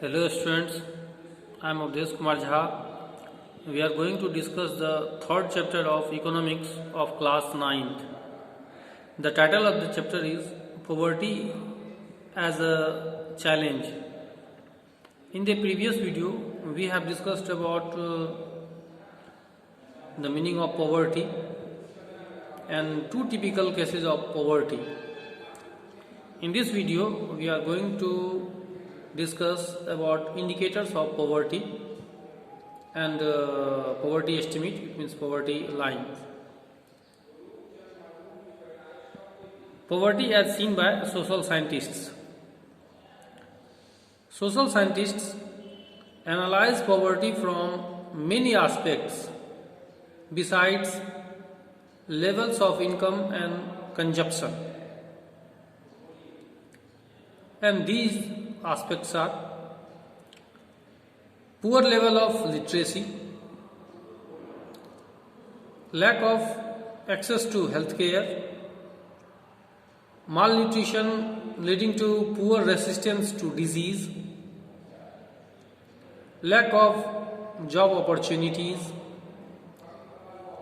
Hello students, I am Avdesh Kumar Jha. We are going to discuss the third chapter of economics of class 9th. The title of the chapter is Poverty as a Challenge. In the previous video, we have discussed about the meaning of poverty and two typical cases of poverty. In this video, we are going to discuss about indicators of poverty and poverty estimate, it means poverty line. Poverty as seen by social scientists. Social scientists analyze poverty from many aspects besides levels of income and consumption. And these aspects are poor level of literacy, lack of access to health care, malnutrition leading to poor resistance to disease, lack of job opportunities,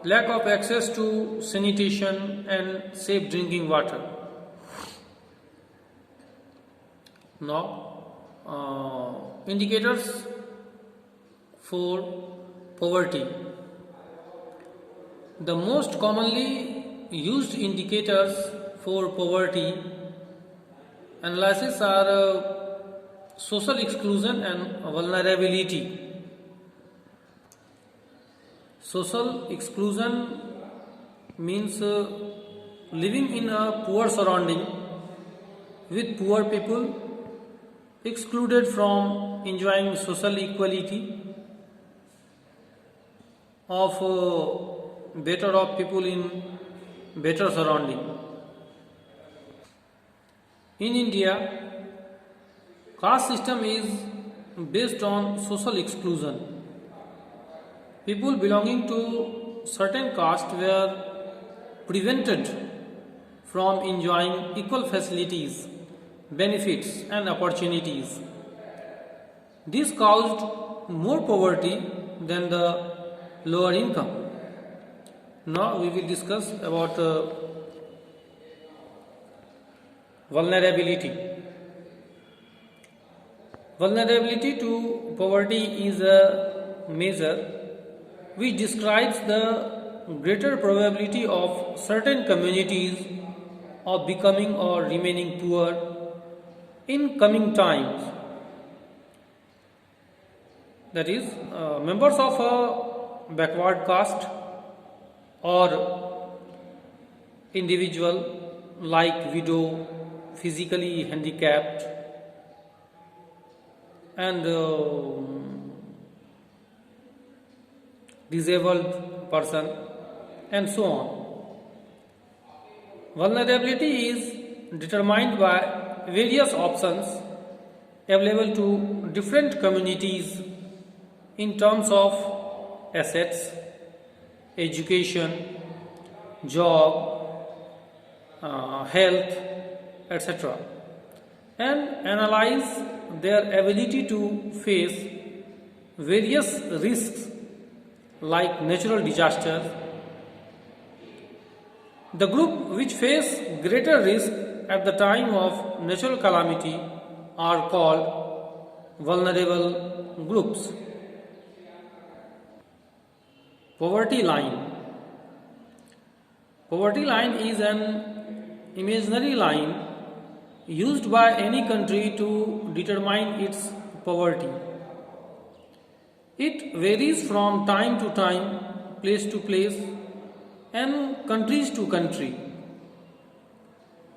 lack of access to sanitation and safe drinking water. Now, indicators for poverty. The most commonly used indicators for poverty analysis are social exclusion and vulnerability. Social exclusion means living in a poor surrounding with poor people, excluded from enjoying social equality of better off people in better surrounding. In India, caste system is based on social exclusion. People belonging to certain caste were prevented from enjoying equal facilities, benefits and opportunities. This caused more poverty than the lower income. Now we will discuss about vulnerability. Vulnerability to poverty is a measure which describes the greater probability of certain communities of becoming or remaining poor in coming times. That is, members of a backward caste or individual like widow, physically handicapped and disabled person and so on. Vulnerability is determined by various options available to different communities in terms of assets, education, job, health, etc., and analyze their ability to face various risks like natural disasters. The group which face greater risk at the time of natural calamity are called vulnerable groups. Poverty line. Poverty line is an imaginary line used by any country to determine its poverty. It varies from time to time, place to place, and countries to country.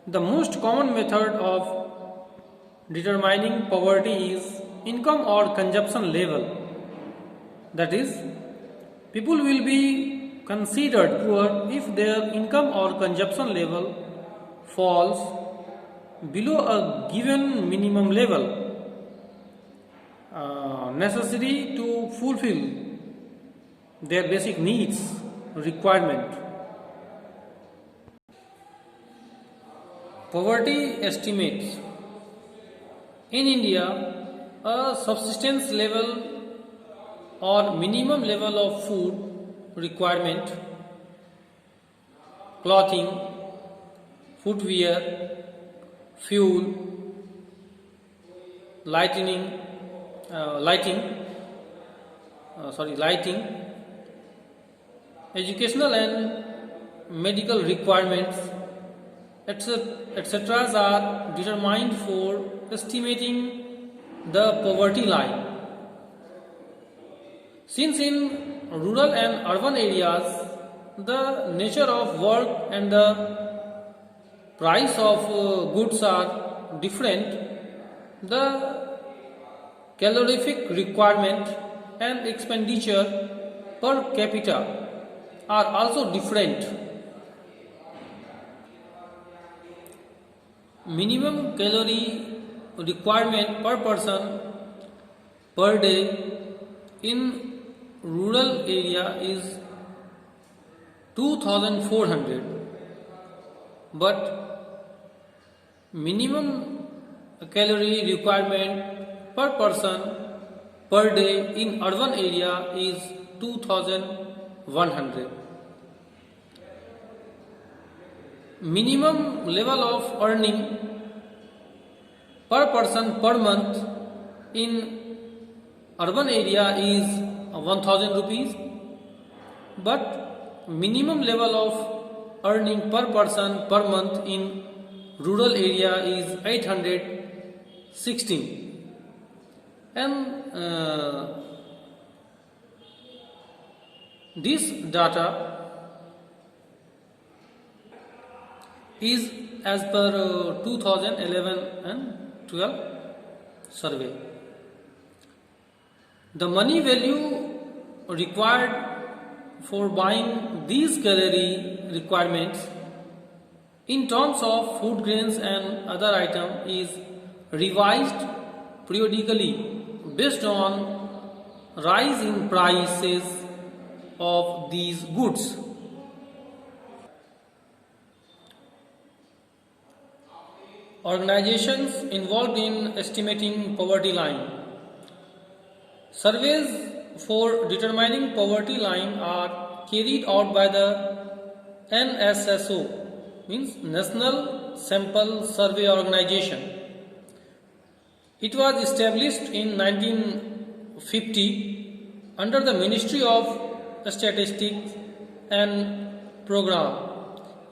The most common method of determining poverty is income or consumption level. That is, people will be considered poor if their income or consumption level falls below a given minimum level necessary to fulfill their basic needs requirement. Poverty estimates. In India, a subsistence level or minimum level of food requirement, clothing, footwear, fuel, lighting, educational and medical requirements, etc. are determined for estimating the poverty line. Since in rural and urban areas the nature of work and the price of goods are different, the calorific requirement and expenditure per capita are also different. Minimum calorie requirement per person per day in rural area is 2400, but minimum calorie requirement per person per day in urban area is 2100. Minimum level of earning per person per month in urban area is 1000 rupees, but minimum level of earning per person per month in rural area is 816. And this data is as per 2011 and 12 survey. The money value required for buying these calorie requirements in terms of food grains and other items is revised periodically based on rise in prices of these goods. Organizations involved in estimating poverty line. Surveys for determining poverty line are carried out by the NSSO, means National Sample Survey Organization. It was established in 1950 under the Ministry of Statistics and Program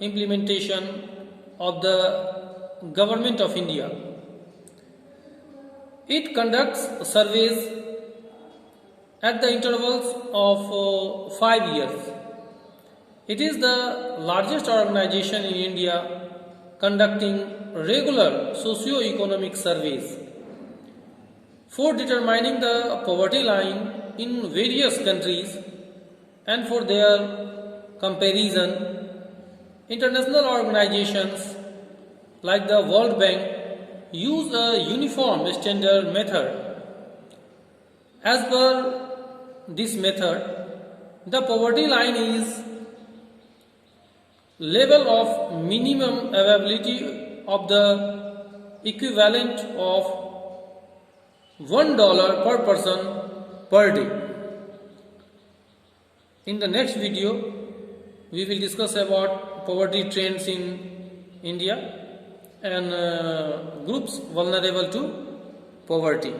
Implementation of the Government of India. It conducts surveys at the intervals of 5 years. It is the largest organization in India conducting regular socio-economic surveys for determining the poverty line in various countries and for their comparison. International organizations like the World Bank use a uniform standard method. As per this method, the poverty line is level of minimum availability of the equivalent of $1 per person per day. In the next video, we will discuss about poverty trends in India and groups vulnerable to poverty.